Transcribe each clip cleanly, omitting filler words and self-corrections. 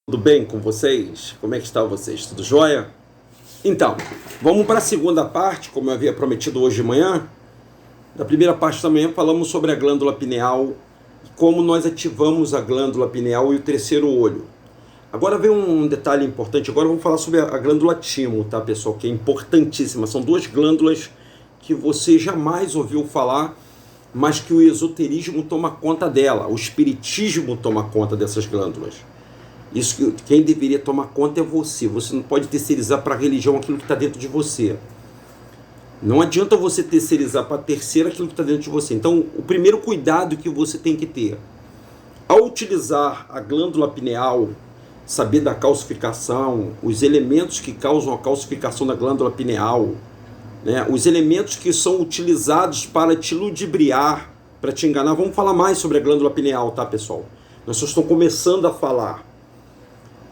Tudo bem com vocês? Como é que estão vocês? Tudo jóia? Então, vamos para a segunda parte, como eu havia prometido hoje de manhã. Na primeira parte da manhã falamos sobre a glândula pineal, como nós ativamos a glândula pineal e o terceiro olho. Agora vem um detalhe importante, agora vamos falar sobre a glândula timo, tá, pessoal? Que é importantíssima. São duas glândulas que você jamais ouviu falar, mas que o esoterismo toma conta dela, o espiritismo toma conta dessas glândulas. Isso que quem deveria tomar conta é você. Você não pode terceirizar para a religião aquilo que está dentro de você. Não adianta você terceirizar para a terceira aquilo que está dentro de você. Então, o primeiro cuidado que você tem que ter, ao utilizar a glândula pineal, saber da calcificação, os elementos que causam a calcificação da glândula pineal, né, os elementos que são utilizados para te ludibriar, para te enganar. Vamos falar mais sobre a glândula pineal, tá, pessoal? Nós só estamos começando a falar.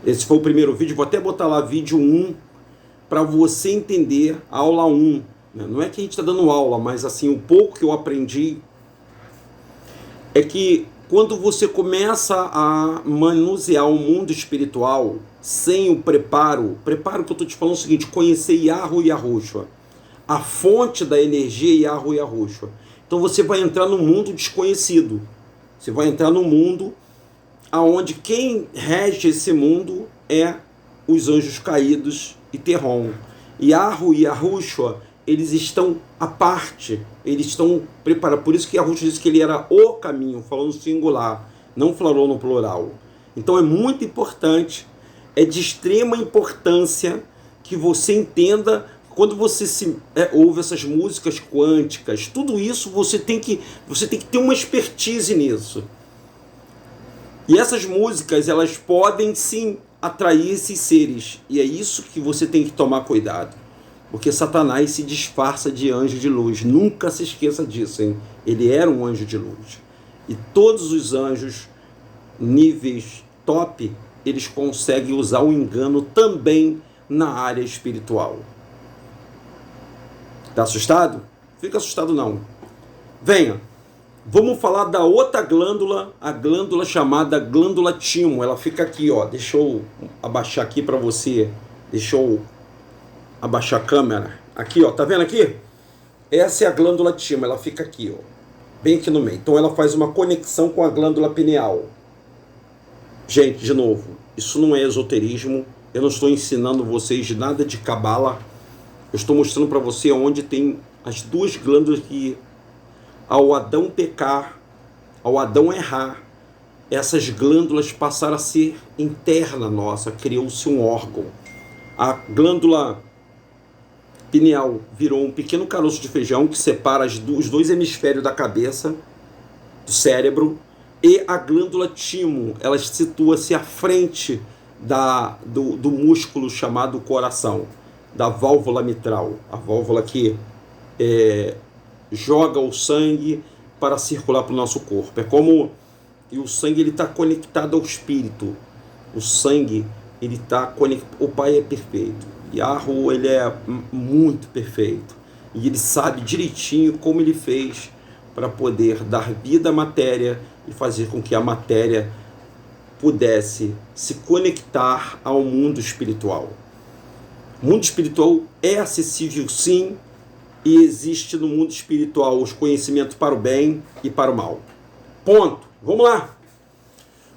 Esse foi o primeiro vídeo, vou até botar lá vídeo 1, para você entender a aula 1. Não é que a gente está dando aula, mas assim, o pouco que eu aprendi é que quando você começa a manusear o mundo espiritual sem o preparo que eu estou te falando é o seguinte: conhecer Yahoo e Yahushua, a fonte da energia Yahoo e Yahushua. Então você vai entrar no mundo desconhecido, você vai entrar no mundo aonde quem rege esse mundo é os anjos caídos e Terron. Yahoo e Yahushua, eles estão à parte, eles estão preparados. Por isso que Yahushua disse que ele era o caminho, falando singular, não falou no plural. Então é muito importante, é de extrema importância que você entenda. Quando você ouve essas músicas quânticas, tudo isso você tem que ter uma expertise nisso. E essas músicas, elas podem sim atrair esses seres. E é isso que você tem que tomar cuidado. Porque Satanás se disfarça de anjo de luz. Nunca se esqueça disso, hein? Ele era um anjo de luz. E todos os anjos, níveis top, eles conseguem usar o engano também na área espiritual. Tá assustado? Fica assustado não. Venha. Vamos falar da outra glândula, a glândula chamada glândula timo. Ela fica aqui, ó. Deixa eu abaixar aqui para você. Deixa eu abaixar a câmera. Aqui, ó. Tá vendo aqui? Essa é a glândula timo. Ela fica aqui, ó. Bem aqui no meio. Então ela faz uma conexão com a glândula pineal. Gente, de novo, isso não é esoterismo. Eu não estou ensinando vocês nada de cabala. Eu estou mostrando para você onde tem as duas glândulas que, ao Adão pecar, ao Adão errar, essas glândulas passaram a ser interna nossa, criou-se um órgão. A glândula pineal virou um pequeno caroço de feijão que separa os dois hemisférios da cabeça, do cérebro, e a glândula timo, ela situa-se à frente do músculo chamado coração, da válvula mitral, a válvula que joga o sangue para circular para o nosso corpo. É como e o sangue ele está conectado ao espírito. O sangue ele está conectado. O Pai é perfeito. Yahoo ele é muito perfeito e ele sabe direitinho como ele fez para poder dar vida à matéria e fazer com que a matéria pudesse se conectar ao mundo espiritual. O mundo espiritual é acessível sim. E existe no mundo espiritual os conhecimentos para o bem e para o mal. Ponto. Vamos lá.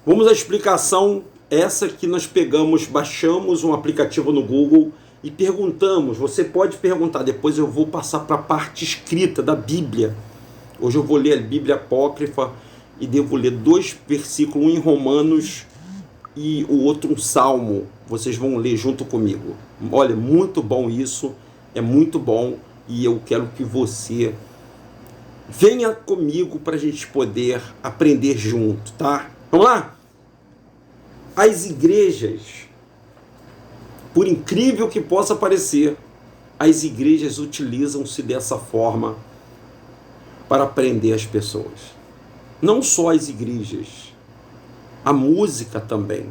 Vamos à explicação. Essa que nós pegamos, baixamos um aplicativo no Google e perguntamos. Você pode perguntar, depois eu vou passar para a parte escrita da Bíblia. Hoje eu vou ler a Bíblia apócrifa e devo ler 2 versículos, um em Romanos e o outro um Salmo. Vocês vão ler junto comigo. Olha, muito bom isso. É muito bom. E eu quero que você venha comigo para a gente poder aprender junto, tá? Vamos lá? As igrejas, por incrível que possa parecer, as igrejas utilizam-se dessa forma para prender as pessoas. Não só as igrejas, a música também.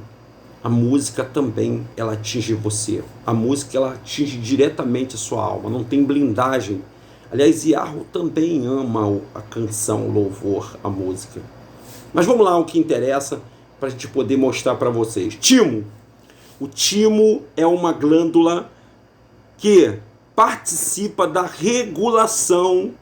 A música também, ela atinge você. A música, ela atinge diretamente a sua alma. Não tem blindagem. Aliás, Yahoo também ama a canção, o louvor, a música. Mas vamos lá, o que interessa, para a gente poder mostrar para vocês. Timo, O timo é uma glândula que participa da regulação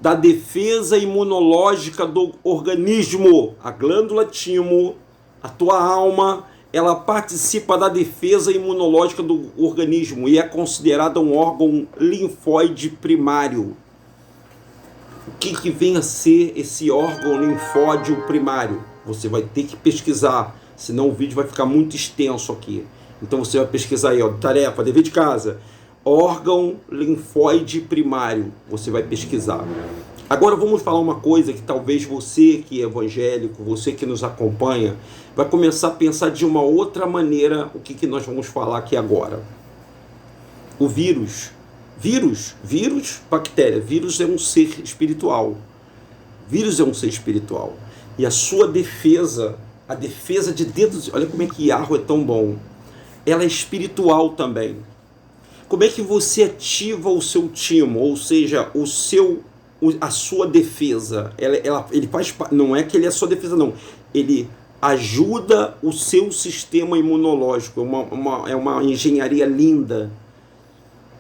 da defesa imunológica do organismo. A glândula timo, a tua alma, ela participa da defesa imunológica do organismo e é considerada um órgão linfóide primário. O que vem a ser esse órgão linfóide primário? Você vai ter que pesquisar, senão o vídeo vai ficar muito extenso aqui. Então você vai pesquisar aí, ó, tarefa, dever de casa. Órgão linfóide primário, você vai pesquisar. Agora vamos falar uma coisa que talvez você que é evangélico, você que nos acompanha, vai começar a pensar de uma outra maneira o que nós vamos falar aqui agora. O vírus, bactéria, vírus é um ser espiritual. Vírus é um ser espiritual. E a sua defesa, a defesa de Deus, olha como é que Yahweh é tão bom, ela é espiritual também. Como é que você ativa o seu timo, ou seja, a sua defesa? Ele faz, não é que ele é a sua defesa, não. Ele ajuda o seu sistema imunológico. É uma engenharia linda.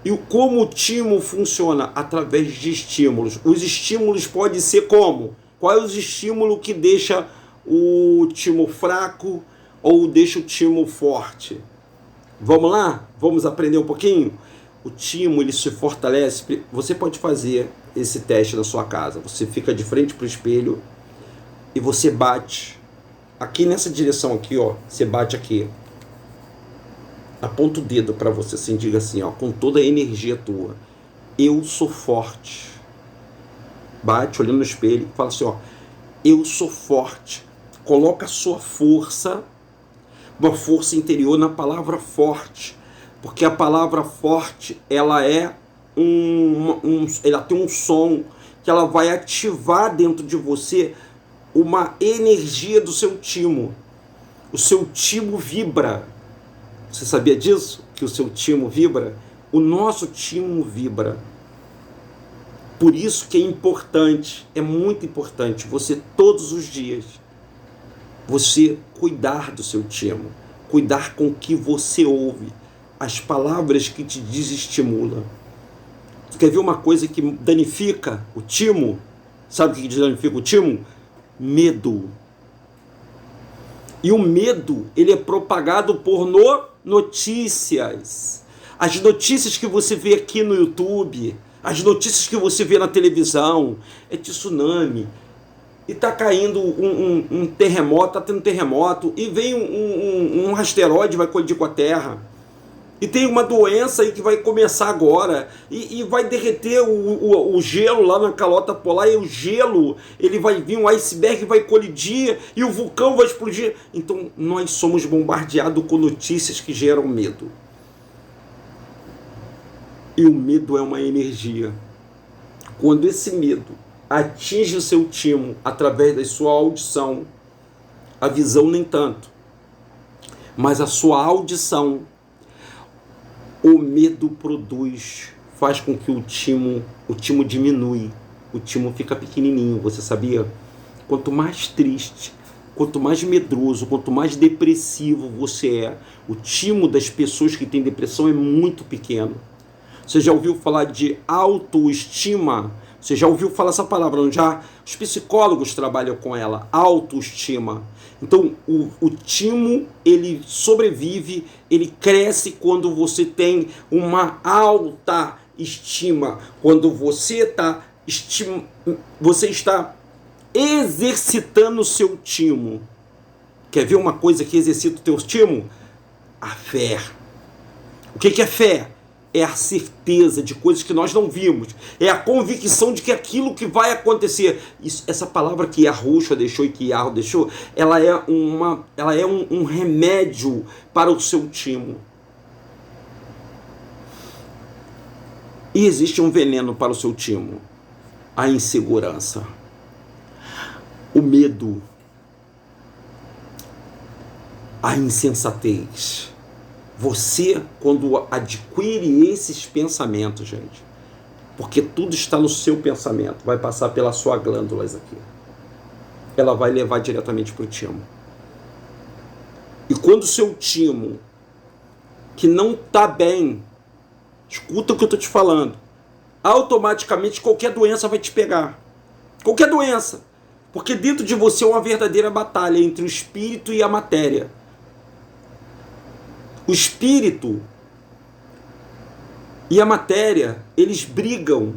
E como o timo funciona? Através de estímulos. Os estímulos podem ser como? Qual é o estímulo que deixa o timo fraco ou deixa o timo forte? Vamos lá? Vamos aprender um pouquinho? O timo, ele se fortalece. Você pode fazer esse teste na sua casa. Você fica de frente para o espelho e você bate aqui nessa direção aqui, ó. Você bate aqui. Aponta o dedo para você, assim, diga assim, ó, com toda a energia tua. Eu sou forte. Bate olhando no espelho e fala assim, ó, eu sou forte. Coloca a sua força, uma força interior na palavra forte. Porque a palavra forte, ela é ela tem um som que ela vai ativar dentro de você uma energia do seu timo. O seu timo vibra. Você sabia disso? Que o seu timo vibra? O nosso timo vibra. Por isso que é importante, é muito importante, você todos os dias, você cuidar do seu timo, cuidar com o que você ouve, as palavras que te desestimulam. Você quer ver uma coisa que danifica o timo? Sabe o que danifica o timo? Medo. E o medo, ele é propagado por notícias. As notícias que você vê aqui no YouTube, as notícias que você vê na televisão, é tsunami, e tá caindo um terremoto, tá tendo terremoto, e vem um asteroide, vai colidir com a Terra, e tem uma doença aí que vai começar agora, e vai derreter o gelo lá na calota polar, e o gelo, ele vai vir, um iceberg vai colidir, e o vulcão vai explodir. Então nós somos bombardeados com notícias que geram medo. E o medo é uma energia. Quando esse medo atinge o seu timo através da sua audição, a visão nem tanto, mas a sua audição, o medo faz com que o timo diminui, o timo fica pequenininho, você sabia? Quanto mais triste, quanto mais medroso, quanto mais depressivo você é, o timo das pessoas que têm depressão é muito pequeno. Você já ouviu falar de autoestima? Você já ouviu falar essa palavra, não já? Os psicólogos trabalham com ela, autoestima. Então, o timo, ele sobrevive, ele cresce quando você tem uma alta estima. Quando você está exercitando o seu timo. Quer ver uma coisa que exercita o teu timo? A fé. O que é fé? É a certeza de coisas que nós não vimos. É a convicção de que aquilo que vai acontecer. Essa palavra que Yahushua deixou e que Yahweh deixou, ela é um remédio para o seu timo. E existe um veneno para o seu timo. A insegurança. O medo. A insensatez. Você, quando adquire esses pensamentos, gente, porque tudo está no seu pensamento, vai passar pelas suas glândulas aqui. Ela vai levar diretamente para o timo. E quando o seu timo que não está bem, escuta o que eu estou te falando, automaticamente qualquer doença vai te pegar. Qualquer doença. Porque dentro de você é uma verdadeira batalha entre o espírito e a matéria. O espírito e a matéria, eles brigam.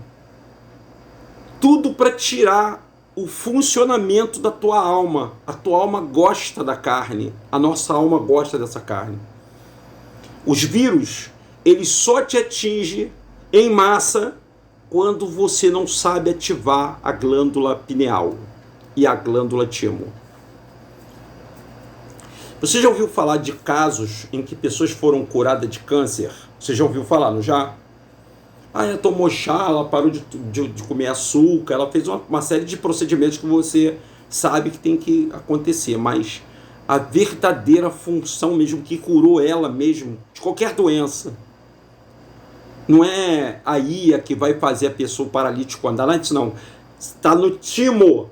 Tudo para tirar o funcionamento da tua alma. A tua alma gosta da carne. A nossa alma gosta dessa carne. Os vírus, eles só te atingem em massa quando você não sabe ativar a glândula pineal e a glândula timo. Você já ouviu falar de casos em que pessoas foram curadas de câncer? Você já ouviu falar, não já? Ela tomou chá, ela parou de comer açúcar, ela fez uma série de procedimentos que você sabe que tem que acontecer, mas a verdadeira função mesmo que curou ela mesmo de qualquer doença não é a IA que vai fazer a pessoa paralítico andar antes, não. Está no timo.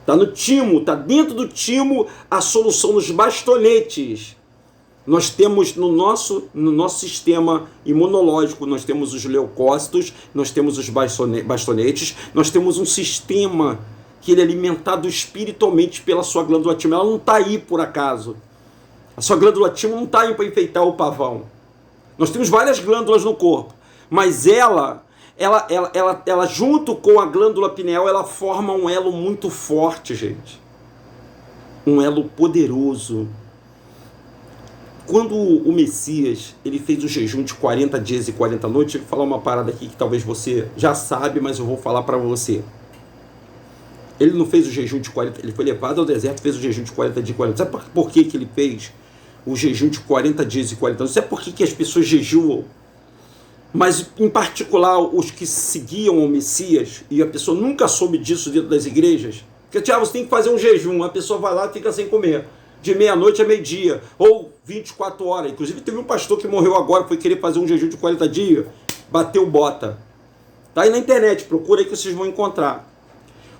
Está no timo, está dentro do timo a solução nos bastonetes. Nós temos no nosso sistema imunológico, nós temos os leucócitos, nós temos os bastonetes, nós temos um sistema que ele é alimentado espiritualmente pela sua glândula timo. Ela não está aí por acaso. A sua glândula timo não está aí para enfeitar o pavão. Nós temos várias glândulas no corpo, mas ela junto com a glândula pineal, ela forma um elo muito forte, gente. Um elo poderoso. Quando o Messias, ele fez o jejum de 40 dias e 40 noites, eu vou falar uma parada aqui que talvez você já sabe, mas eu vou falar para você. Ele não fez o jejum de 40, ele foi levado ao deserto, fez o jejum de 40 dias e 40. Sabe por que ele fez o jejum de 40 dias e 40 anos? Sabe por que as pessoas jejuam? Mas, em particular, os que seguiam o Messias, e a pessoa nunca soube disso dentro das igrejas, porque, Tiago, você tem que fazer um jejum, a pessoa vai lá e fica sem comer, de meia-noite a meio-dia, ou 24 horas. Inclusive, teve um pastor que morreu agora, foi querer fazer um jejum de 40 dias, bateu bota. Tá aí na internet, procura aí que vocês vão encontrar.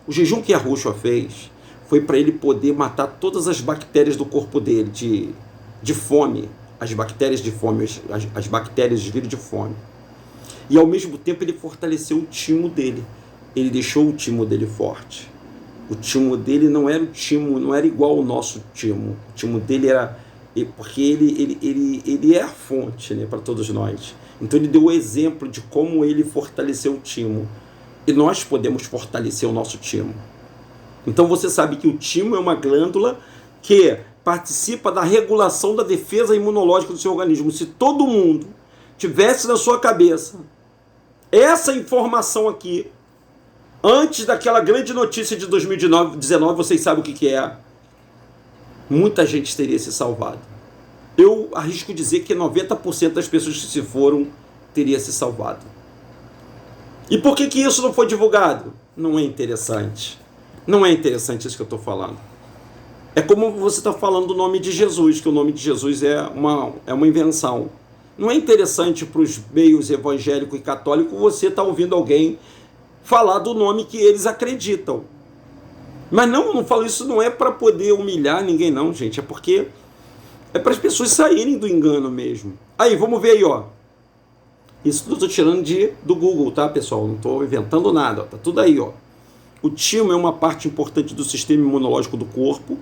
O jejum que Yahushua fez foi para ele poder matar todas as bactérias do corpo dele, de fome, as bactérias de fome, as bactérias de vírus de fome. E ao mesmo tempo ele fortaleceu o timo dele. Ele deixou o timo dele forte. O timo dele não era o timo, não era igual ao nosso timo. O timo dele era... Porque ele é a fonte, né, para todos nós. Então ele deu o exemplo de como ele fortaleceu o timo. E nós podemos fortalecer o nosso timo. Então você sabe que o timo é uma glândula que participa da regulação da defesa imunológica do seu organismo. Se todo mundo tivesse na sua cabeça essa informação aqui, antes daquela grande notícia de 2019, vocês sabem o que é, muita gente teria se salvado. Eu arrisco dizer que 90% das pessoas que se foram teria se salvado. E por que isso não foi divulgado? Não é interessante. Não é interessante isso que eu estou falando. É como você está falando do nome de Jesus, que o nome de Jesus é uma invenção. Não é interessante para os meios evangélico e católico você estar ouvindo alguém falar do nome que eles acreditam. Mas não falo isso, não é para poder humilhar ninguém não, gente. É porque é para as pessoas saírem do engano mesmo. Aí, vamos ver aí, ó. Isso tudo eu estou tirando do Google, tá, pessoal? Não estou inventando nada, ó. Tá tudo aí, ó. O timo é uma parte importante do sistema imunológico do corpo.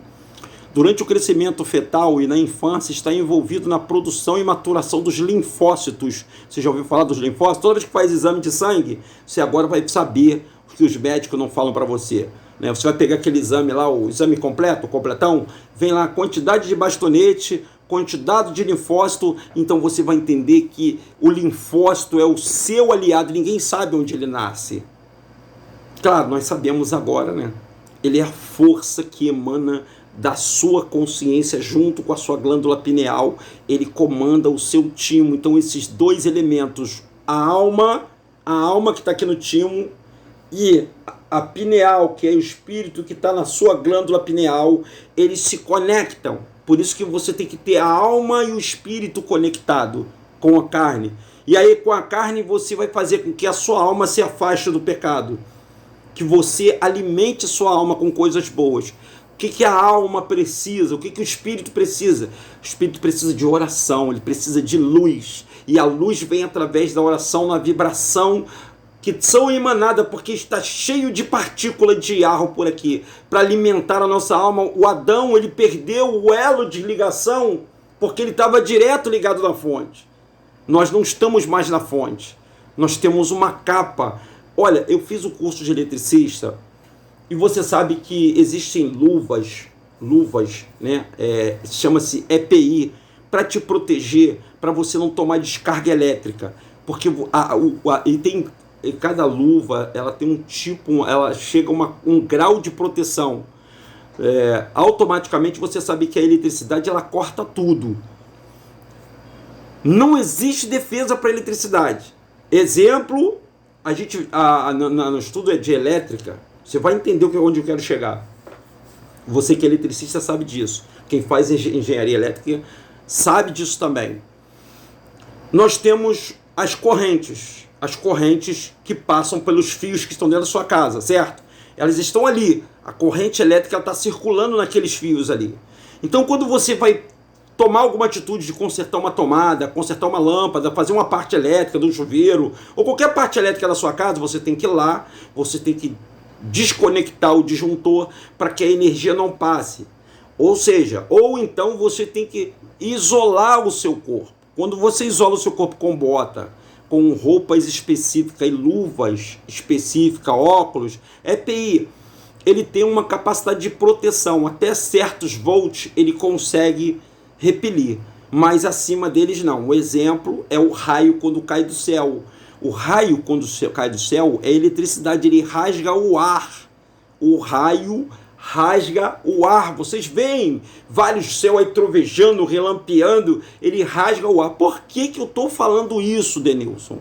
Durante o crescimento fetal e na infância está envolvido na produção e maturação dos linfócitos. Você já ouviu falar dos linfócitos? Toda vez que faz exame de sangue, você agora vai saber o que os médicos não falam para você. Né? Você vai pegar aquele exame lá, o exame completo, o completão, vem lá a quantidade de bastonete, quantidade de linfócito, então você vai entender que o linfócito é o seu aliado, ninguém sabe onde ele nasce. Claro, nós sabemos agora, né? Ele é a força que emana da sua consciência junto com a sua glândula pineal, ele comanda o seu timo. Então esses dois elementos, a alma que está aqui no timo e a pineal, que é o espírito que está na sua glândula pineal, eles se conectam. Por isso que você tem que ter a alma e o espírito conectado com a carne. E aí com a carne você vai fazer com que a sua alma se afaste do pecado, que você alimente sua alma com coisas boas. que a alma precisa? O que o espírito precisa? O espírito precisa de oração, ele precisa de luz. E a luz vem através da oração, na vibração que são emanadas, porque está cheio de partícula de ar por aqui, para alimentar a nossa alma. O Adão, ele perdeu o elo de ligação, porque ele estava direto ligado na fonte. Nós não estamos mais na fonte. Nós temos uma capa. Olha, eu fiz o curso de eletricista, e você sabe que existem luvas, né? Chama-se EPI, para te proteger, para você não tomar descarga elétrica. Porque cada luva, ela tem um tipo, ela chega a um grau de proteção. Automaticamente você sabe que a eletricidade, ela corta tudo. Não existe defesa para a eletricidade. Exemplo, no estudo de elétrica, você vai entender onde eu quero chegar. Você que é eletricista sabe disso. Quem faz engenharia elétrica sabe disso também. Nós temos as correntes que passam pelos fios que estão dentro da sua casa, certo? Elas estão ali. A corrente elétrica está circulando naqueles fios ali. Então, quando você vai tomar alguma atitude de consertar uma tomada, consertar uma lâmpada, fazer uma parte elétrica do chuveiro, ou qualquer parte elétrica da sua casa, você tem que ir lá, você tem que desconectar o disjuntor para que a energia não passe. Ou então você tem que isolar o seu corpo. Quando você isola o seu corpo com bota, com roupas específicas e luvas específicas, óculos, EPI, ele tem uma capacidade de proteção. Até certos volts ele consegue repelir, mas acima deles não. O exemplo é o raio quando cai do céu. O raio, quando cai do céu, é eletricidade, ele rasga o ar. O raio rasga o ar. Vocês veem vários céus aí trovejando, relampeando, ele rasga o ar. Por que eu estou falando isso, Denilson?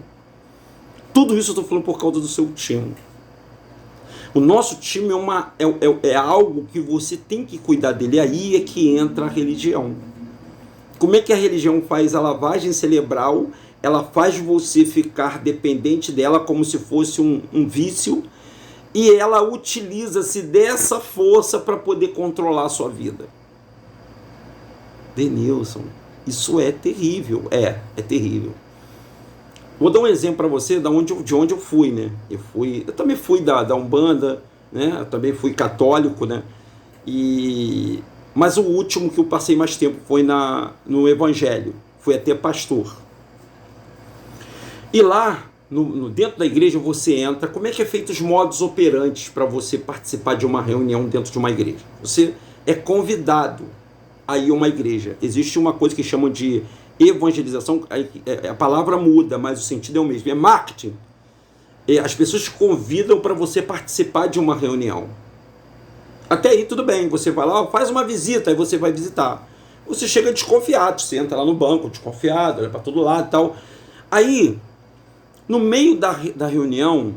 Tudo isso eu estou falando por causa do seu time. O nosso time é algo que você tem que cuidar dele. Aí é que entra a religião. Como é que a religião faz a lavagem cerebral? Ela faz você ficar dependente dela como se fosse um vício, e ela utiliza-se dessa força para poder controlar a sua vida. Denilson, isso é terrível. É terrível. Vou dar um exemplo para você de onde eu fui, né? Eu também fui da Umbanda, né? Eu também fui católico, né? Mas o último que eu passei mais tempo foi no Evangelho. Fui até pastor. E lá, dentro da igreja, você entra. Como é que é feito os modus operantes para você participar de uma reunião dentro de uma igreja? Você é convidado a ir a uma igreja. Existe uma coisa que chamam de evangelização. A palavra muda, mas o sentido é o mesmo. É marketing. As pessoas te convidam para você participar de uma reunião. Até aí tudo bem. Você vai lá, faz uma visita, aí você vai visitar. Você chega desconfiado, você entra lá no banco desconfiado, olha para todo lado e tal. Aí, no meio da reunião,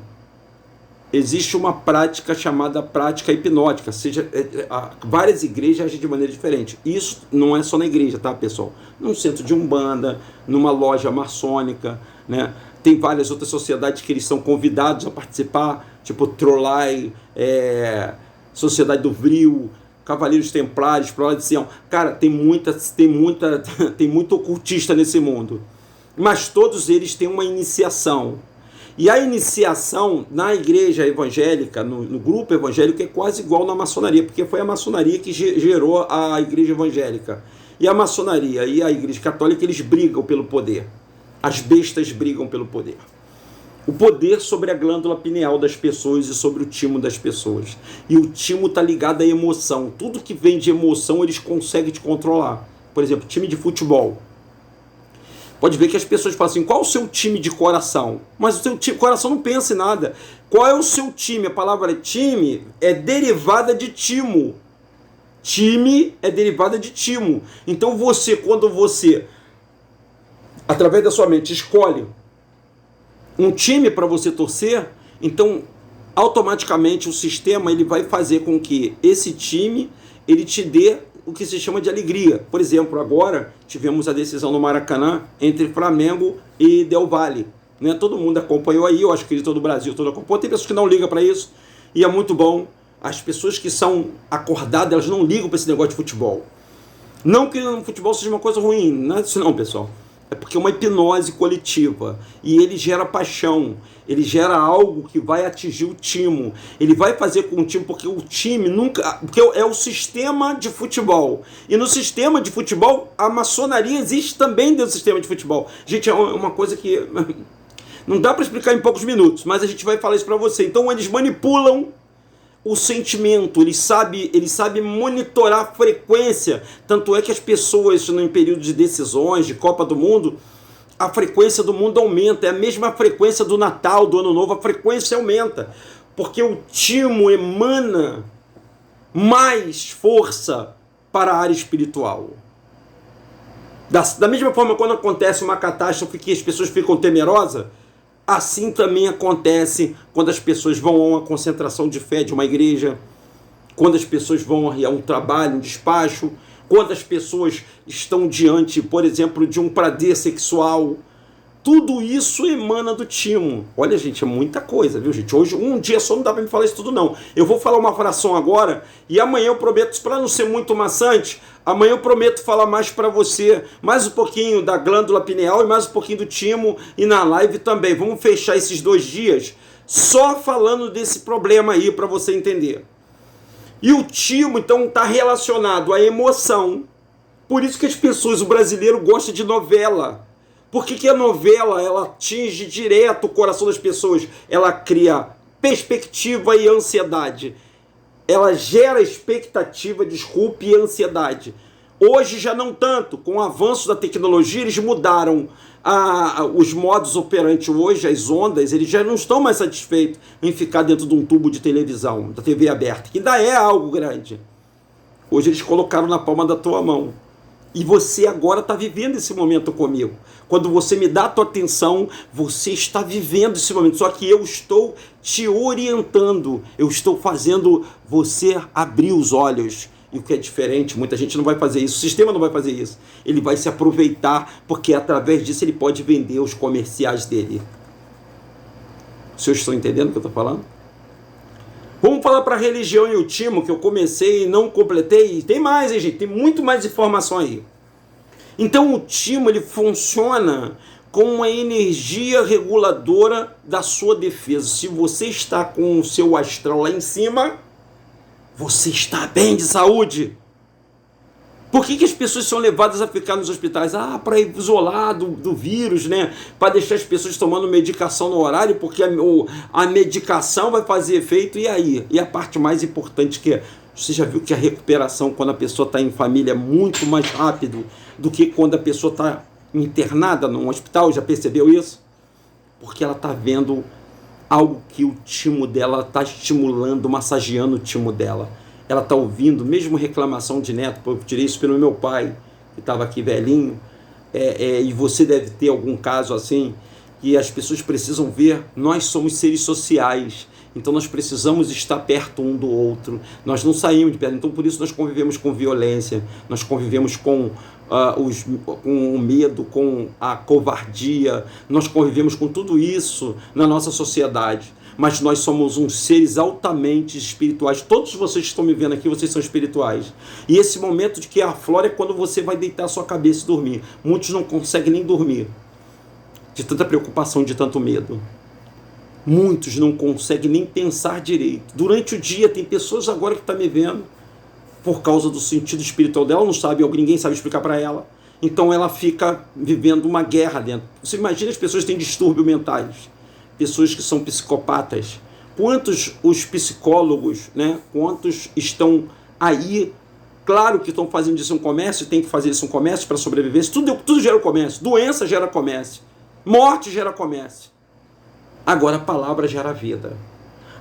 existe uma prática chamada prática hipnótica. Várias igrejas agem de maneira diferente. Isso não é só na igreja, tá, pessoal? Num centro de umbanda, numa loja maçônica, né? Tem várias outras sociedades que eles são convidados a participar, tipo Trolai, Sociedade do Vril, Cavaleiros Templários, Prova de Sião. Cara, tem muito ocultista nesse mundo. Mas todos eles têm uma iniciação. E a iniciação na igreja evangélica, no grupo evangélico, é quase igual na maçonaria, porque foi a maçonaria que gerou a igreja evangélica. E a maçonaria e a igreja católica, eles brigam pelo poder. As bestas brigam pelo poder. O poder sobre a glândula pineal das pessoas e sobre o timo das pessoas. E o timo está ligado à emoção. Tudo que vem de emoção, eles conseguem te controlar. Por exemplo, time de futebol. Pode ver que as pessoas falam assim, qual é o seu time de coração? Mas o seu coração não pensa em nada. Qual é o seu time? A palavra time é derivada de timo. Time é derivada de timo. Então quando você, através da sua mente, escolhe um time para você torcer, então automaticamente o sistema ele vai fazer com que esse time ele te dê o que se chama de alegria. Por exemplo, agora tivemos a decisão no Maracanã entre Flamengo e Del Valle. Né? Todo mundo acompanhou aí, eu acho que todo o Brasil todo acompanhou. Tem pessoas que não ligam para isso, e é muito bom. As pessoas que são acordadas, elas não ligam para esse negócio de futebol. Não que o futebol seja uma coisa ruim, não é isso não, pessoal. É porque é uma hipnose coletiva. E ele gera paixão. Ele gera algo que vai atingir o time. Ele vai fazer com o time, porque o time nunca... Porque é o sistema de futebol. E no sistema de futebol, a maçonaria existe também dentro do sistema de futebol. Gente, é uma coisa que... Não dá para explicar em poucos minutos, mas a gente vai falar isso para você. Então eles manipulam o sentimento, ele sabe monitorar a frequência. Tanto é que as pessoas, em período de decisões, de Copa do Mundo, a frequência do mundo aumenta. É a mesma frequência do Natal, do Ano Novo, a frequência aumenta. Porque o timo emana mais força para a área espiritual. Da mesma forma, quando acontece uma catástrofe que as pessoas ficam temerosas, assim também acontece quando as pessoas vão a uma concentração de fé de uma igreja, quando as pessoas vão a um trabalho, um despacho, quando as pessoas estão diante, por exemplo, de um prazer sexual. Tudo isso emana do timo. Olha, gente, é muita coisa, viu, gente? Hoje, um dia só não dá para me falar isso tudo, não. Eu vou falar uma fração agora e amanhã eu prometo, para não ser muito maçante, amanhã eu prometo falar mais para você, mais um pouquinho da glândula pineal e mais um pouquinho do timo e na live também. Vamos fechar esses 2 dias só falando desse problema aí para você entender. E o timo, então, está relacionado à emoção. Por isso que as pessoas, o brasileiro gosta de novela. Por que a novela, ela atinge direto o coração das pessoas? Ela cria perspectiva e ansiedade. Ela gera expectativa, desculpe, e ansiedade. Hoje já não tanto. Com o avanço da tecnologia, eles mudaram os modos operantes hoje, as ondas, eles já não estão mais satisfeitos em ficar dentro de um tubo de televisão, da TV aberta, que ainda é algo grande. Hoje eles colocaram na palma da tua mão. E você agora está vivendo esse momento comigo. Quando você me dá a tua atenção, você está vivendo esse momento. Só que eu estou te orientando. Eu estou fazendo você abrir os olhos. E o que é diferente, muita gente não vai fazer isso. O sistema não vai fazer isso. Ele vai se aproveitar, porque através disso ele pode vender os comerciais dele. Vocês estão entendendo o que eu estou falando? Vamos falar para a religião e o timo, que eu comecei e não completei. Tem mais, hein, gente? Tem muito mais informação aí. Então o timo, ele funciona como uma energia reguladora da sua defesa. Se você está com o seu astral lá em cima, você está bem de saúde. Por que as pessoas são levadas a ficar nos hospitais? Para isolar do vírus, né? Para deixar as pessoas tomando medicação no horário, porque a medicação vai fazer efeito. E aí? E a parte mais importante que é, você já viu que a recuperação, quando a pessoa está em família, é muito mais rápido do que quando a pessoa está internada num hospital? Já percebeu isso? Porque ela está vendo algo que o timo dela está estimulando, massageando o timo dela. Ela está ouvindo, mesmo reclamação de neto, eu tirei isso pelo meu pai, que estava aqui velhinho, e você deve ter algum caso assim, que as pessoas precisam ver, nós somos seres sociais, então nós precisamos estar perto um do outro, nós não saímos de perto, então por isso nós convivemos com violência, nós convivemos com com o medo, com a covardia, nós convivemos com tudo isso na nossa sociedade. Mas nós somos uns seres altamente espirituais. Todos vocês que estão me vendo aqui, vocês são espirituais. E esse momento de que aflora é quando você vai deitar a sua cabeça e dormir. Muitos não conseguem nem dormir, de tanta preocupação, de tanto medo. Muitos não conseguem nem pensar direito. Durante o dia, tem pessoas agora que estão me vendo, por causa do sentido espiritual dela, não sabe, ninguém sabe explicar para ela. Então ela fica vivendo uma guerra dentro. Você imagina, as pessoas que têm distúrbios mentais, pessoas que são psicopatas. Quantos os psicólogos, né? Quantos estão aí? Claro que estão fazendo disso um comércio, tem que fazer isso um comércio para sobreviver. Tudo gera comércio. Doença gera comércio. Morte gera comércio. Agora a palavra gera vida.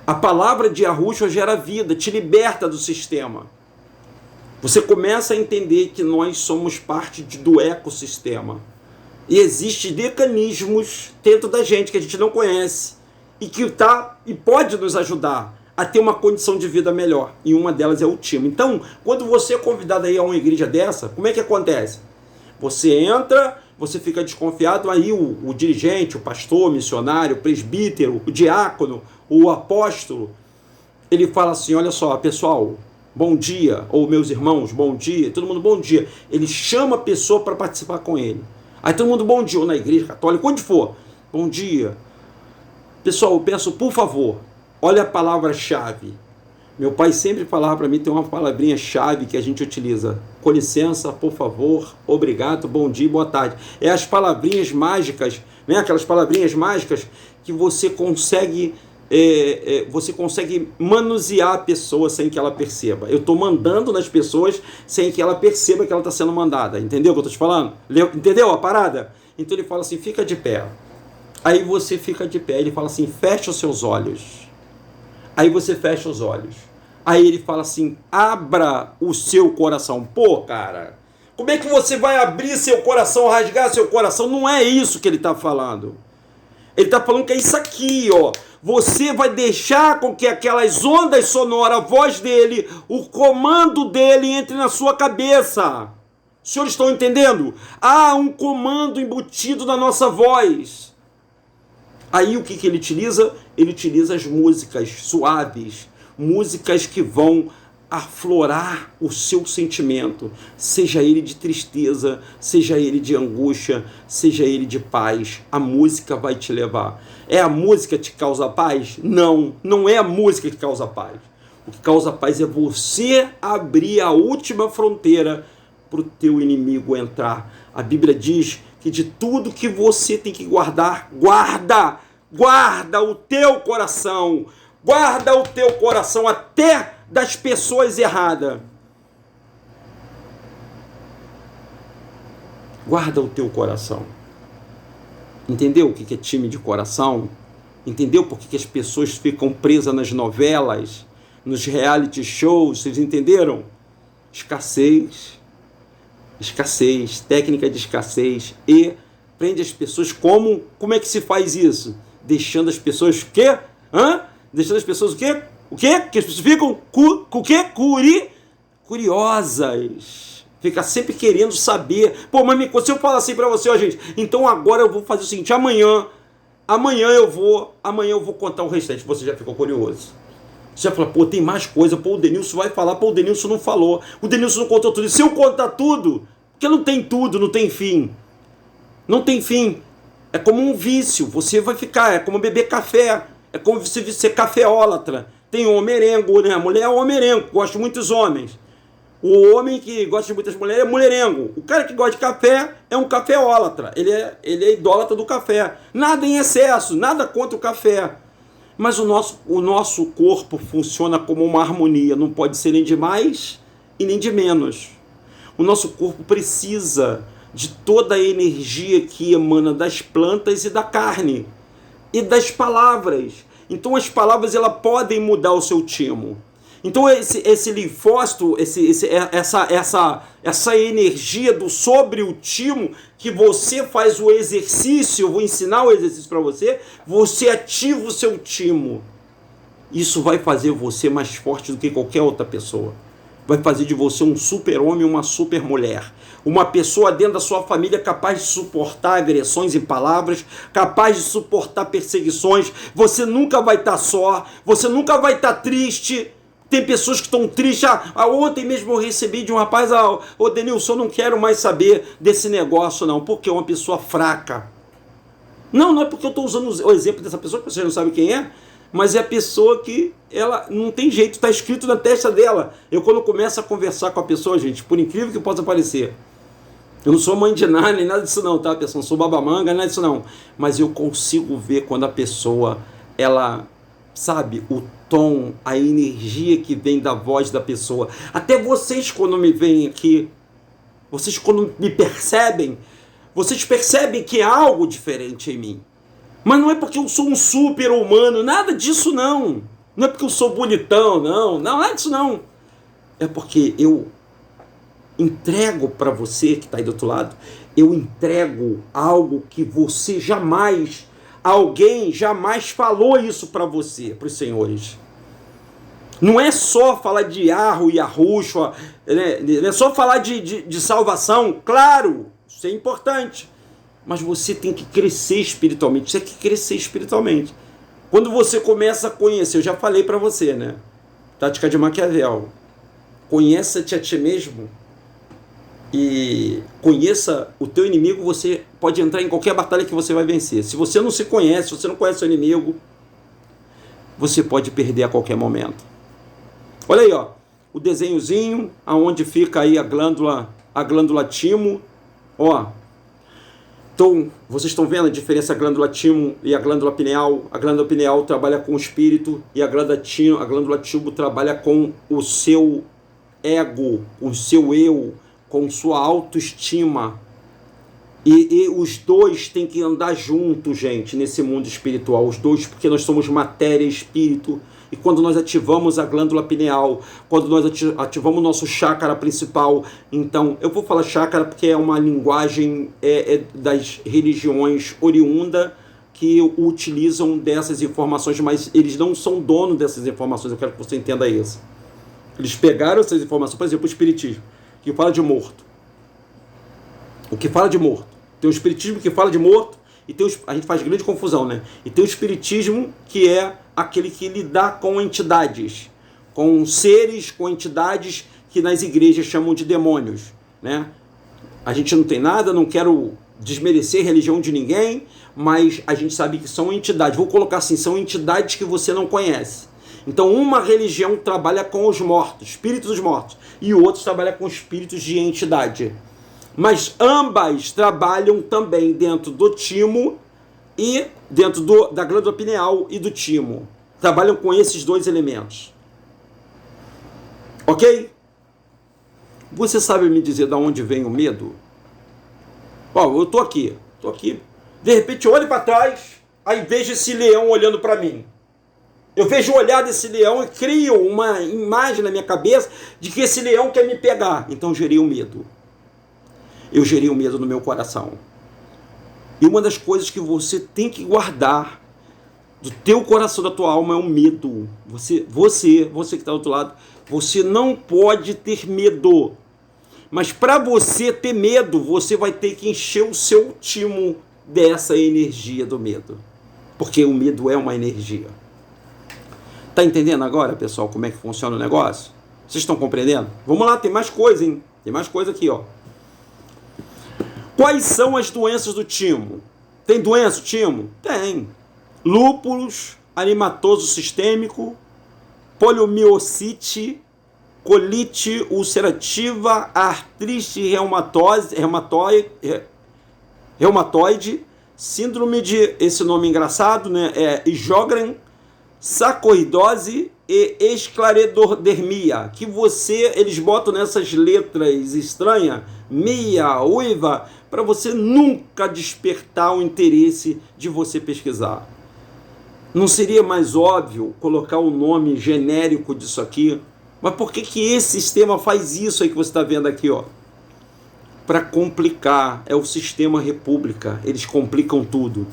A palavra de Yahushua gera vida, te liberta do sistema. Você começa a entender que nós somos parte do ecossistema. E existem mecanismos dentro da gente que a gente não conhece e que pode nos ajudar a ter uma condição de vida melhor. E uma delas é o timo. Então, quando você é convidado a ir a uma igreja dessa, como é que acontece? Você entra, você fica desconfiado, aí o dirigente, o pastor, o missionário, o presbítero, o diácono, o apóstolo, Ele fala assim, olha só, pessoal, bom dia, ou meus irmãos, bom dia, todo mundo bom dia. Ele chama a pessoa para participar com ele. Aí todo mundo bom dia, ou na igreja católica, onde for, bom dia. Pessoal, eu peço, por favor, olha a palavra-chave. Meu pai sempre falava para mim, tem uma palavrinha-chave que a gente utiliza. Com licença, por favor, obrigado, bom dia, boa tarde. É as palavrinhas mágicas, né? Aquelas palavrinhas mágicas que você consegue manusear a pessoa sem que ela perceba. Eu estou mandando nas pessoas sem que ela perceba que ela está sendo mandada. Entendeu o que eu estou te falando? Entendeu a parada? Então ele fala assim, fica de pé. Aí você fica de pé. Ele fala assim, fecha os seus olhos. Aí você fecha os olhos. Aí ele fala assim, abra o seu coração. Pô, cara, como é que você vai abrir seu coração, rasgar seu coração? Não é isso que ele está falando. Ele está falando que é isso aqui, ó. Você vai deixar com que aquelas ondas sonoras, a voz dele, o comando dele entre na sua cabeça. Os senhores estão entendendo? Há um comando embutido na nossa voz. Aí o que ele utiliza? Ele utiliza as músicas suaves, músicas que vão aflorar o seu sentimento, seja ele de tristeza, seja ele de angústia, seja ele de paz. A música vai te levar. É a música que te causa paz? Não, não é a música que causa paz. O que causa paz é você abrir a última fronteira para o teu inimigo entrar. A Bíblia diz que de tudo que você tem que guardar, guarda o teu coração. Guarda o teu coração até das pessoas erradas. Guarda o teu coração. Entendeu o que é time de coração? Entendeu por que as pessoas ficam presas nas novelas, nos reality shows? Vocês entenderam? Escassez, técnica de escassez. E prende as pessoas como é que se faz isso? Deixando as pessoas o quê? Deixando as pessoas o quê? O quê? Que as pessoas ficam o quê? Curiosas. Fica sempre querendo saber. Pô, mas se eu falar assim pra você, ó, gente, então agora eu vou fazer o seguinte, amanhã eu vou contar o restante. Você já ficou curioso. Você já falou, pô, tem mais coisa, pô, o Denilson vai falar, pô, o Denilson não falou, o Denilson não contou tudo. E se eu contar tudo, porque não tem tudo, não tem fim. Não tem fim. É como um vício, você vai ficar, é como beber café, é como você ser cafeólatra. Tem homem-merengo, né? A mulher é homem-merengo, gosta de muitos homens. O homem que gosta de muitas mulheres é mulherengo. O cara que gosta de café é um cafeólatra. Ele é idólatra do café. Nada em excesso, nada contra o café. Mas o nosso corpo funciona como uma harmonia. Não pode ser nem de mais e nem de menos. O nosso corpo precisa de toda a energia que emana das plantas e da carne. E das palavras. Então as palavras elas podem mudar o seu timo. Então esse linfócito, essa energia do sobre o timo, que você faz o exercício, eu vou ensinar o exercício para você, você ativa o seu timo. Isso vai fazer você mais forte do que qualquer outra pessoa. Vai fazer de você um super-homem, uma super-mulher. Uma pessoa dentro da sua família capaz de suportar agressões em palavras, capaz de suportar perseguições. Você nunca vai estar só, você nunca vai estar triste. Tem pessoas que estão tristes. Ontem mesmo eu recebi de um rapaz, ô Denilson, eu não quero mais saber desse negócio não, porque é uma pessoa fraca. Não é porque eu estou usando o exemplo dessa pessoa, que vocês não sabem quem é, mas é a pessoa que ela não tem jeito, está escrito na testa dela. Eu quando começo a conversar com a pessoa, gente, por incrível que possa parecer, eu não sou mãe de nada, nem nada disso não, tá, pessoal? Não sou babamanga, nada disso não. Mas eu consigo ver quando a pessoa, ela, sabe, o tom, a energia que vem da voz da pessoa. Até vocês quando me veem aqui, vocês quando me percebem, vocês percebem que há algo diferente em mim. Mas não é porque eu sou um super humano, nada disso não. Não é porque eu sou bonitão, não, nada disso não. É porque eu entrego para você que está aí do outro lado, eu entrego algo que você jamais, alguém jamais falou isso para você, para os senhores. Não é só falar de Arro e Arruxo, né? Não é só falar de salvação, claro, isso é importante. Mas você tem que crescer espiritualmente, você tem que crescer espiritualmente. Quando você começa a conhecer, eu já falei para você, né? Tática de Maquiavel. Conheça-te a ti mesmo e conheça o teu inimigo, você pode entrar em qualquer batalha que você vai vencer. Se você não se conhece, se você não conhece o inimigo, você pode perder a qualquer momento. Olha aí, ó, o desenhozinho, aonde fica aí a glândula timo, ó. Então, vocês estão vendo a diferença da glândula timo e a glândula pineal? A glândula pineal trabalha com o espírito e a glândula timo trabalha com o seu ego, com o seu eu, com sua autoestima. E os dois têm que andar juntos, gente, nesse mundo espiritual. Os dois, porque nós somos matéria e espírito. E quando nós ativamos a glândula pineal, quando nós ativamos o nosso chácara principal, então, eu vou falar chácara porque é uma linguagem das religiões oriunda que utilizam dessas informações, mas eles não são donos dessas informações, eu quero que você entenda isso. Eles pegaram essas informações, por exemplo, o espiritismo, que fala de morto. O que fala de morto? Tem o espiritismo que fala de morto, e tem a gente faz grande confusão, né? E tem o espiritismo que é aquele que lida com entidades, com seres, com entidades que nas igrejas chamam de demônios, né? A gente não tem nada, não quero desmerecer a religião de ninguém, mas a gente sabe que são entidades. Vou colocar assim, são entidades que você não conhece. Então uma religião trabalha com os mortos, espíritos dos mortos, e outros trabalham com espíritos de entidade. Mas ambas trabalham também dentro do timo e dentro da glândula pineal e do timo. Trabalham com esses dois elementos. Ok? Você sabe me dizer de onde vem o medo? Ó, eu tô aqui. De repente eu olho para trás, aí vejo esse leão olhando para mim. Eu vejo o olhar desse leão e crio uma imagem na minha cabeça de que esse leão quer me pegar. Então eu gerei o medo. Eu gerei o medo no meu coração. E uma das coisas que você tem que guardar do teu coração, da tua alma, é o medo. Você que está do outro lado, você não pode ter medo. Mas para você ter medo, você vai ter que encher o seu timo dessa energia do medo. Porque o medo é uma energia. Tá entendendo agora, pessoal, como é que funciona o negócio? Vocês estão compreendendo? Vamos lá, tem mais coisa, hein? Tem mais coisa aqui, ó. Quais são as doenças do timo? Tem doença o timo? Tem. Lúpulos, anematoso sistêmico, poliomielite, colite ulcerativa, artrite reumatoide, síndrome de, esse nome engraçado, né? Sjögren, sarcoidose e esclerodermia, que eles botam nessas letras estranhas, mia, uiva, para você nunca despertar o interesse de você pesquisar. Não seria mais óbvio colocar o nome genérico disso aqui? Mas por que esse sistema faz isso aí que você está vendo aqui, ó? Para complicar, é o sistema república, eles complicam tudo.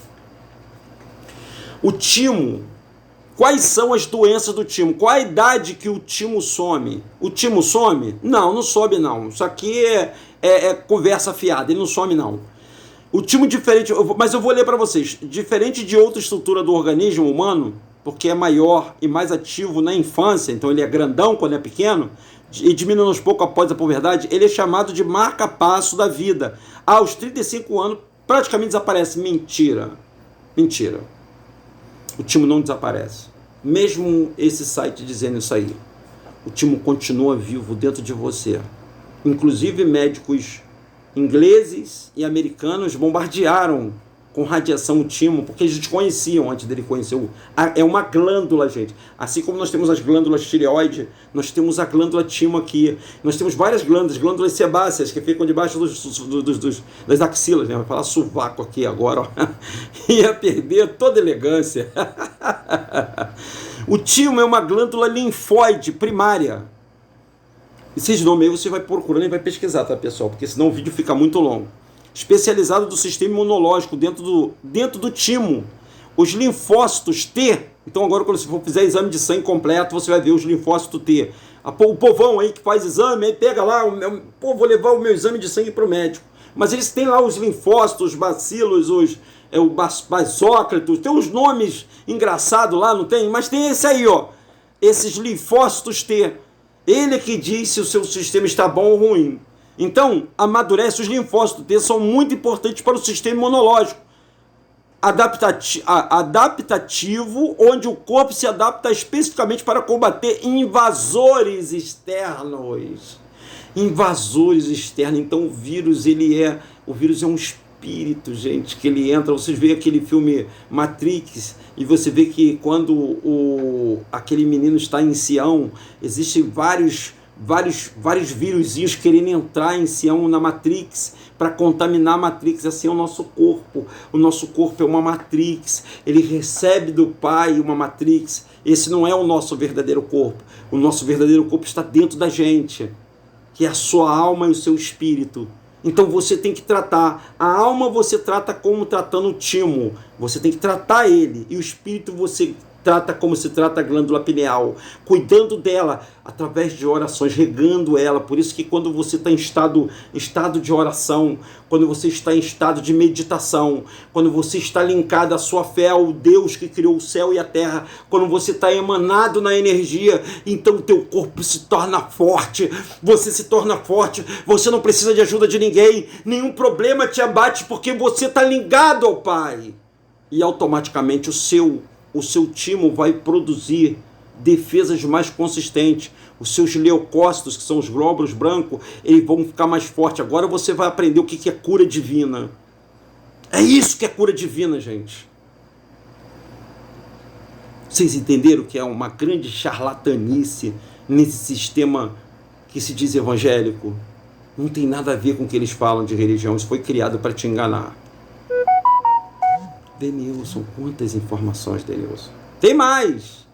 O timo, quais são as doenças do timo? Qual a idade que o timo some? O timo some? Não some não. Isso aqui é conversa fiada, ele não some não. O timo diferente, mas eu vou ler para vocês, diferente de outra estrutura do organismo humano, porque é maior e mais ativo na infância, então ele é grandão quando é pequeno, e diminuindo aos poucos após a puberdade, ele é chamado de marca-passo da vida. Aos 35 anos, praticamente desaparece. Mentira. O timo não desaparece. Mesmo esse site dizendo isso aí, o timo continua vivo dentro de você. Inclusive médicos ingleses e americanos bombardearam com radiação o timo, porque eles desconheciam antes dele conhecer é uma glândula, gente. Assim como nós temos as glândulas tireoide, nós temos a glândula timo aqui. Nós temos várias glândulas sebáceas, que ficam debaixo das axilas, né? Vai falar sovaco aqui agora, ó. Ia perder toda a elegância. O timo é uma glândula linfóide primária. Esses nomes aí você vai procurando e vai pesquisar, tá, pessoal? Porque senão o vídeo fica muito longo. Especializado do sistema imunológico dentro do timo. Os linfócitos T, então agora quando você for fizer exame de sangue completo, você vai ver os linfócitos T. O povão aí que faz exame, aí pega lá, vou levar o meu exame de sangue para o médico. Mas eles têm lá os linfócitos, os bacilos, o basócratos, tem uns nomes engraçados lá, não tem? Mas tem esse aí, ó. esses linfócitos T. Ele que diz se o seu sistema está bom ou ruim. Então, amadurece. Os linfócitos T são muito importantes para o sistema imunológico adaptativo, onde o corpo se adapta especificamente para combater invasores externos. Invasores externos. Então, o vírus é um espírito, gente, que ele entra. Vocês veem aquele filme Matrix e você vê que quando aquele menino está em Sião, existem vários vírusinhos querendo entrar em Sião, na Matrix, para contaminar a Matrix. Assim é o nosso corpo. O nosso corpo é uma Matrix. Ele recebe do Pai uma Matrix. Esse não é o nosso verdadeiro corpo. O nosso verdadeiro corpo está dentro da gente, que é a sua alma e o seu espírito. Então você tem que tratar. A alma você trata como tratando o timo. Você tem que tratar ele. E o espírito você trata como se trata a glândula pineal, cuidando dela através de orações, regando ela. Por isso que quando você está em estado de oração, quando você está em estado de meditação, quando você está linkado à sua fé ao Deus que criou o céu e a terra, quando você está emanado na energia, então o teu corpo se torna forte, você se torna forte, você não precisa de ajuda de ninguém, nenhum problema te abate, porque você está ligado ao Pai. E automaticamente o seu timo vai produzir defesas mais consistentes. Os seus leucócitos, que são os glóbulos brancos, eles vão ficar mais fortes. Agora você vai aprender o que é cura divina. É isso que é cura divina, gente. Vocês entenderam que é uma grande charlatanice nesse sistema que se diz evangélico? Não tem nada a ver com o que eles falam de religião. Isso foi criado para te enganar. Denilson, quantas informações, Denilson? Tem mais!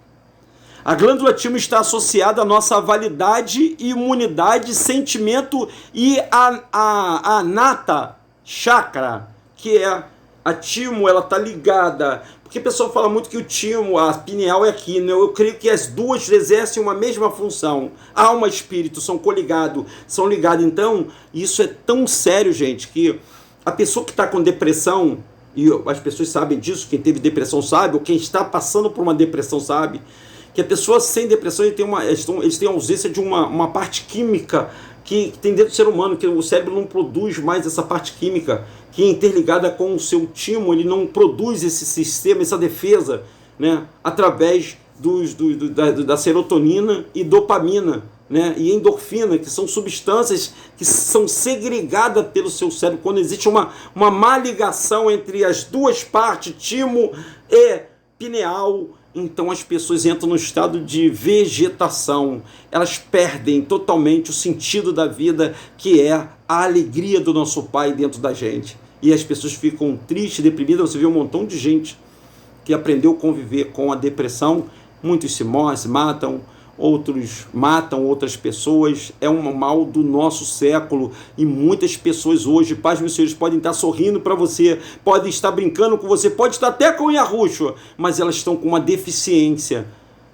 A glândula timo está associada à nossa validade, imunidade, sentimento e a nata chakra, que é a timo, ela está ligada. Porque a pessoa fala muito que o timo, a pineal é aqui, né? Eu creio que as duas exercem uma mesma função. Alma e espírito são coligados, são ligados. Então, isso é tão sério, gente, que a pessoa que está com depressão, e as pessoas sabem disso, quem teve depressão sabe, ou quem está passando por uma depressão sabe, que a pessoa sem depressão eles têm ausência de uma parte química que tem dentro do ser humano, que o cérebro não produz mais essa parte química, que é interligada com o seu timo, ele não produz esse sistema, essa defesa, né, através da serotonina e dopamina, né, e endorfina, que são substâncias que são segregadas pelo seu cérebro quando existe uma má ligação entre as duas partes, timo e pineal. Então as pessoas entram no estado de vegetação, elas perdem totalmente o sentido da vida, que é a alegria do nosso Pai dentro da gente. E as pessoas ficam tristes, deprimidas. Você vê um montão de gente que aprendeu a conviver com a depressão, muitos se matam, outros matam outras pessoas. É um mal do nosso século, e muitas pessoas hoje, pais meus senhores, podem estar sorrindo para você, podem estar brincando com você, pode estar até com Yahushua, mas elas estão com uma deficiência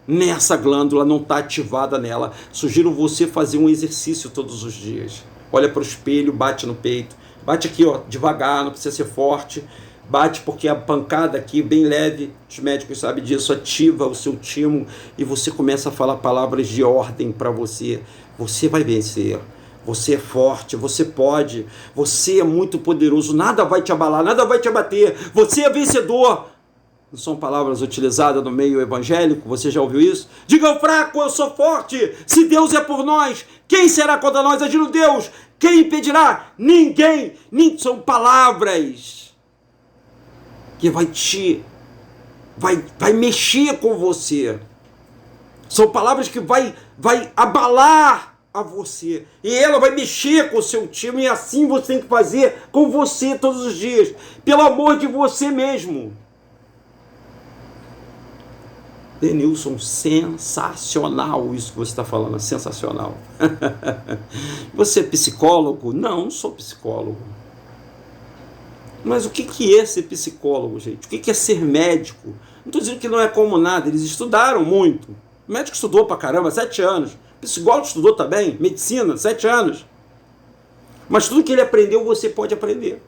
nessa glândula, não está ativada nela. Sugiro você fazer um exercício todos os dias. Olha para o espelho, bate no peito, bate aqui, ó, devagar, não precisa ser forte. Bate porque a pancada aqui, bem leve, os médicos sabem disso, ativa o seu timo e você começa a falar palavras de ordem para você. Você vai vencer, você é forte, você pode, você é muito poderoso, nada vai te abalar, nada vai te abater, você é vencedor. Não são palavras utilizadas no meio evangélico, você já ouviu isso? Diga ao fraco, eu sou forte, se Deus é por nós, quem será contra nós? Agindo Deus, quem impedirá? Ninguém. São palavras que vai mexer com você. São palavras que vai abalar a você. E ela vai mexer com o seu time. E assim você tem que fazer com você todos os dias. Pelo amor de você mesmo. Denilson, sensacional isso que você está falando. Sensacional. Você é psicólogo? Não sou psicólogo. Mas o que é ser psicólogo, gente? O que é ser médico? Não estou dizendo que não é como nada, eles estudaram muito. O médico estudou pra caramba, 7 anos. O psicólogo estudou também, medicina, 7 anos. Mas tudo que ele aprendeu, você pode aprender.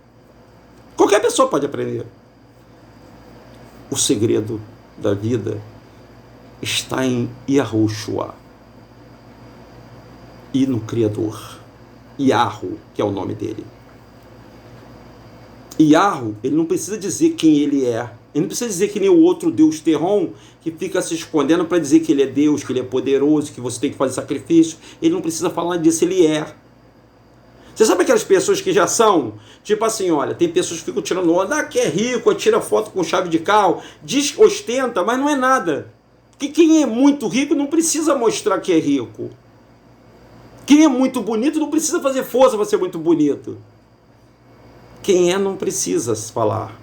Qualquer pessoa pode aprender. O segredo da vida está em Yahushua e no Criador. Yahu, que é o nome dele. Yahu, ele não precisa dizer quem ele é. Ele não precisa dizer que nem o outro Deus Terron, que fica se escondendo para dizer que ele é Deus, que ele é poderoso, que você tem que fazer sacrifício. Ele não precisa falar disso, ele é. Você sabe aquelas pessoas que já são, tipo assim, olha, tem pessoas que ficam tirando onda, que é rico, tira foto com chave de carro, diz que ostenta, mas não é nada. Porque quem é muito rico não precisa mostrar que é rico. Quem é muito bonito não precisa fazer força para ser muito bonito. Quem é não precisa falar.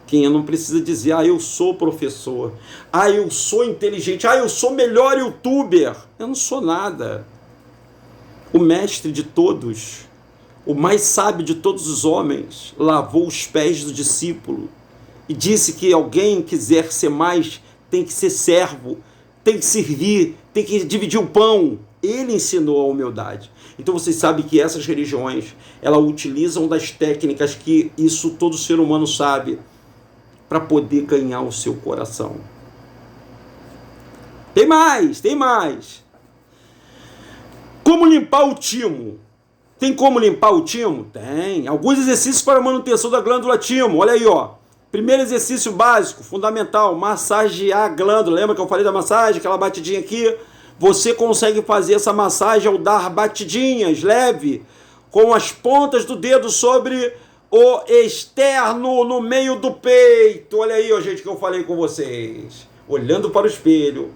Quem é não precisa dizer, eu sou professor, eu sou inteligente, eu sou melhor youtuber. Eu não sou nada. O mestre de todos, o mais sábio de todos os homens, lavou os pés do discípulo e disse que alguém quiser ser mais, tem que ser servo, tem que servir, tem que dividir o pão. Ele ensinou a humildade. Então vocês sabem que essas religiões, elas utilizam das técnicas que isso todo ser humano sabe para poder ganhar o seu coração. Tem mais, tem mais. Como limpar o timo? Tem como limpar o timo? Tem. Alguns exercícios para a manutenção da glândula timo. Olha aí, ó. Primeiro exercício básico, fundamental, massagear a glândula. Lembra que eu falei da massagem? Aquela batidinha aqui. Você consegue fazer essa massagem ao dar batidinhas leve com as pontas do dedo sobre o externo no meio do peito. Olha aí, ó, gente, que eu falei com vocês. Olhando para o espelho.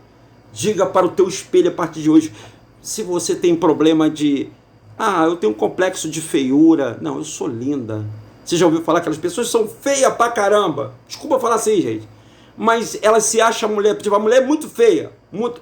Diga para o teu espelho a partir de hoje. Se você tem problema de... eu tenho um complexo de feiura. Não, eu sou linda. Você já ouviu falar que aquelas pessoas são feias pra caramba? Desculpa falar assim, gente. Mas ela se acha mulher... Tipo, a mulher é muito feia.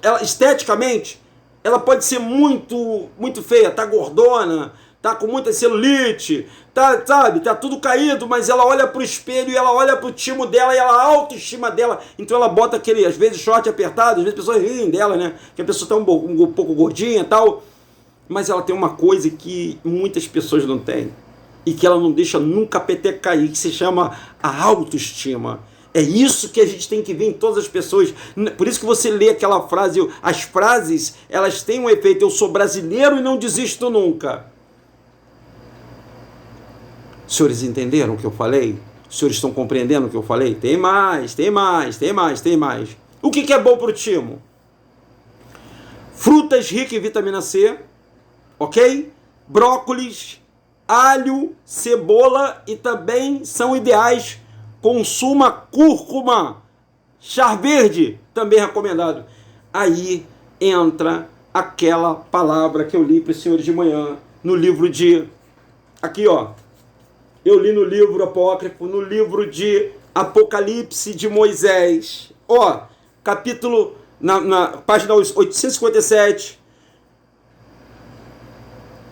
Ela, esteticamente, ela pode ser muito feia. Tá gordona, tá com muita celulite, tá, sabe? Tá tudo caído, mas ela olha pro espelho e ela olha pro timo dela e ela a autoestima dela. Então ela bota aquele, às vezes, short apertado, às vezes as pessoas riem dela, né? Que a pessoa tá um pouco gordinha e tal. Mas ela tem uma coisa que muitas pessoas não têm. E que ela não deixa nunca a peteca cair, que se chama a autoestima. É isso que a gente tem que ver em todas as pessoas. Por isso que você lê aquela frase, as frases, elas têm um efeito. Eu sou brasileiro e não desisto nunca. Os senhores entenderam o que eu falei? Os senhores estão compreendendo o que eu falei? Tem mais, tem mais, tem mais, tem mais. O que é bom para o timo? Frutas ricas em vitamina C, ok? Brócolis, alho, cebola e também são ideais. Consuma cúrcuma, chá verde, também recomendado. Aí entra aquela palavra que eu li para os senhores de manhã, no livro de... Aqui, ó. Eu li no livro apócrifo, no livro de Apocalipse de Moisés. Ó, capítulo, na página 857,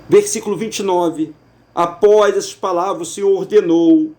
versículo 29. Após essas palavras, o Senhor ordenou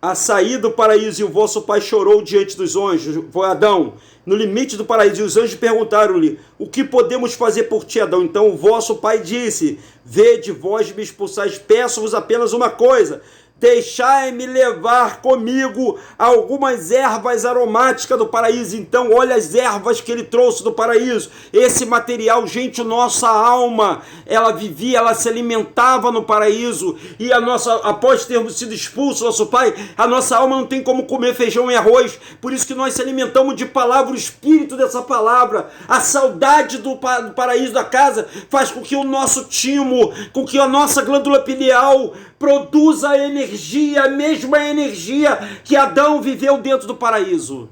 a sair do paraíso, e o vosso pai chorou diante dos anjos. Foi Adão, no limite do paraíso, e os anjos perguntaram-lhe: o que podemos fazer por ti, Adão? Então o vosso pai disse: vede, vós me expulsais, peço-vos apenas uma coisa: deixai-me levar comigo algumas ervas aromáticas do paraíso. Então, olha as ervas que ele trouxe do paraíso. Esse material, gente, nossa alma, ela vivia, ela se alimentava no paraíso. E após termos sido expulsos, nosso pai, a nossa alma não tem como comer feijão e arroz. Por isso que nós se alimentamos de palavra, o espírito dessa palavra. A saudade do paraíso da casa faz com que o nosso timo, com que a nossa glândula pineal produza a energia, a mesma energia que Adão viveu dentro do paraíso.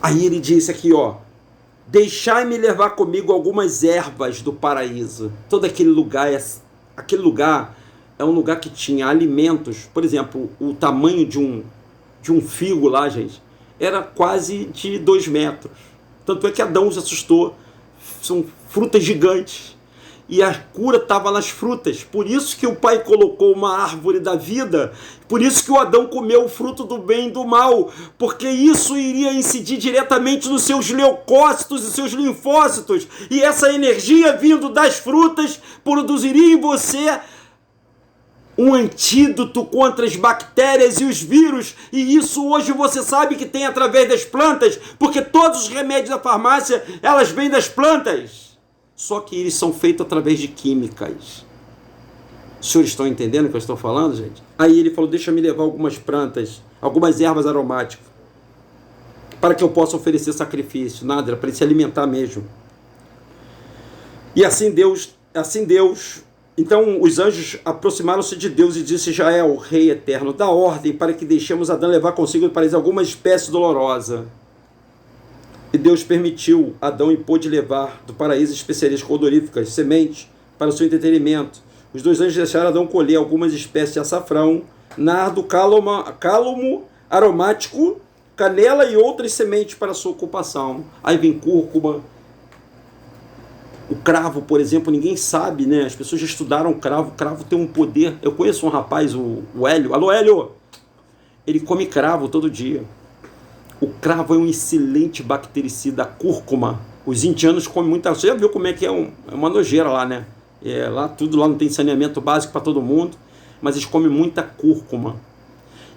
Aí ele disse aqui, ó: deixai-me levar comigo algumas ervas do paraíso. Todo aquele lugar é um lugar que tinha alimentos. Por exemplo, o tamanho de um figo lá, gente, era quase de 2 metros. Tanto é que Adão se assustou. São frutas gigantes. E a cura estava nas frutas. Por isso que o pai colocou uma árvore da vida. Por isso que o Adão comeu o fruto do bem e do mal. Porque isso iria incidir diretamente nos seus leucócitos e seus linfócitos. E essa energia vindo das frutas produziria em você um antídoto contra as bactérias e os vírus, e isso hoje você sabe que tem através das plantas, porque todos os remédios da farmácia, elas vêm das plantas, só que eles são feitos através de químicas. Os senhores estão entendendo o que eu estou falando, gente? Aí ele falou, deixa me levar algumas plantas, algumas ervas aromáticas, para que eu possa oferecer sacrifício. Nada, era para ele se alimentar mesmo. E assim Deus, então os anjos aproximaram-se de Deus e disse, já é o Rei Eterno, dá ordem para que deixemos Adão levar consigo do paraíso alguma espécie dolorosa. E Deus permitiu Adão e pôde levar do paraíso especiarias odoríficas, sementes, para o seu entretenimento. Os dois anjos deixaram Adão colher algumas espécies de açafrão, nardo, cálamo, aromático, canela e outras sementes para sua ocupação. Aí vem cúrcuma. O cravo, por exemplo, ninguém sabe, né? As pessoas já estudaram o cravo. O cravo tem um poder. Eu conheço um rapaz, o Hélio. Alô, Hélio! Ele come cravo todo dia. O cravo é um excelente bactericida. A cúrcuma. Os indianos comem muita... Você já viu como é que é uma nojeira lá, né? Lá não tem saneamento básico para todo mundo. Mas eles comem muita cúrcuma.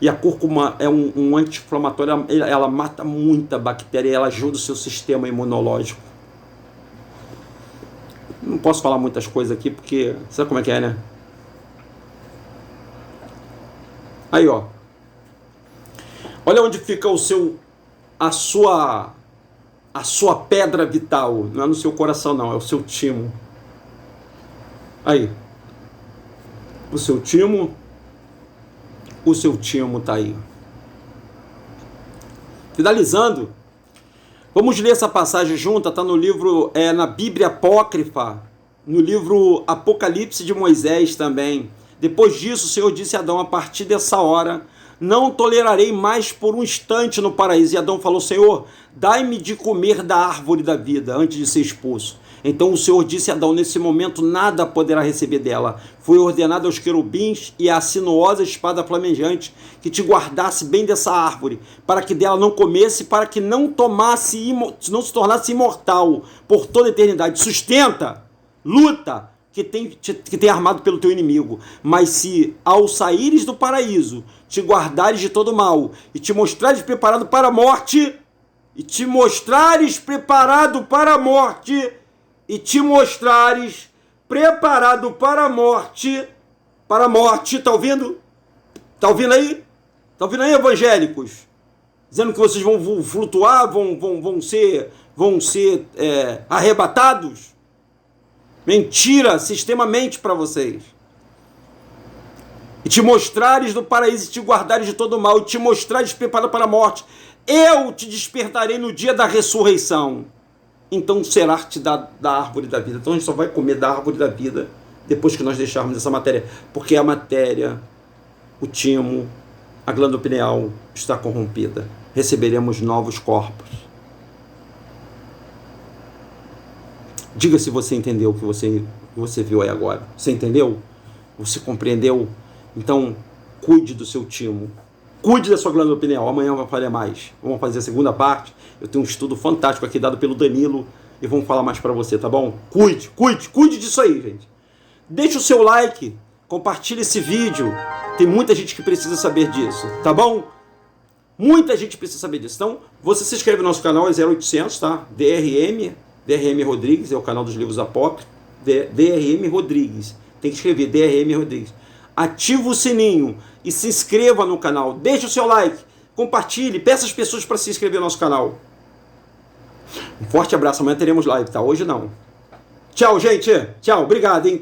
E a cúrcuma é um anti-inflamatório. Ela mata muita bactéria e ela ajuda o seu sistema imunológico. Não posso falar muitas coisas aqui, porque... Sabe como é que é, né? Aí, ó. Olha onde fica a sua pedra vital. Não é no seu coração, não. É o seu timo. Aí. O seu timo tá aí. Finalizando... Vamos ler essa passagem junta, está no livro, na Bíblia Apócrifa, no livro Apocalipse de Moisés também. Depois disso, o Senhor disse a Adão, a partir dessa hora, não tolerarei mais por um instante no paraíso. E Adão falou, Senhor, dai-me de comer da árvore da vida, antes de ser expulso. Então o Senhor disse a Adão, nesse momento nada poderá receber dela. Foi ordenado aos querubins e à sinuosa espada flamejante que te guardasse bem dessa árvore, para que dela não comesse, para que não se tornasse imortal por toda a eternidade. Sustenta, luta, que tem armado pelo teu inimigo. Mas se ao saíres do paraíso te guardares de todo mal e te mostrares preparado para a morte, tá ouvindo? Tá ouvindo aí? Tá ouvindo aí, evangélicos? Dizendo que vocês vão flutuar, vão ser arrebatados? Mentira, sistemamente para vocês. E te mostrares no paraíso, e te guardares de todo mal, e te mostrares preparado para a morte, eu te despertarei no dia da ressurreição. Então será-te da árvore da vida. Então a gente só vai comer da árvore da vida depois que nós deixarmos essa matéria. Porque a matéria, o timo, a glândula pineal está corrompida. Receberemos novos corpos. Diga se você entendeu o que você viu aí agora. Você entendeu? Você compreendeu? Então, cuide do seu timo. Cuide da sua glândula pineal. Amanhã vai falar mais. Vamos fazer a segunda parte. Eu tenho um estudo fantástico aqui dado pelo Danilo e vamos falar mais para você, tá bom? Cuide disso aí, gente. Deixa o seu like, compartilhe esse vídeo. Tem muita gente que precisa saber disso, tá bom? Muita gente precisa saber disso. Então, você se inscreve no nosso canal, é 0800, tá? DRM Rodrigues, é o canal dos livros apócrifos. DRM Rodrigues. Tem que escrever DRM Rodrigues. Ativa o sininho e se inscreva no canal. Deixe o seu like, compartilhe, peça as pessoas para se inscrever no nosso canal. Um forte abraço, amanhã teremos live, tá? Hoje não. Tchau, gente. Tchau, obrigado, hein,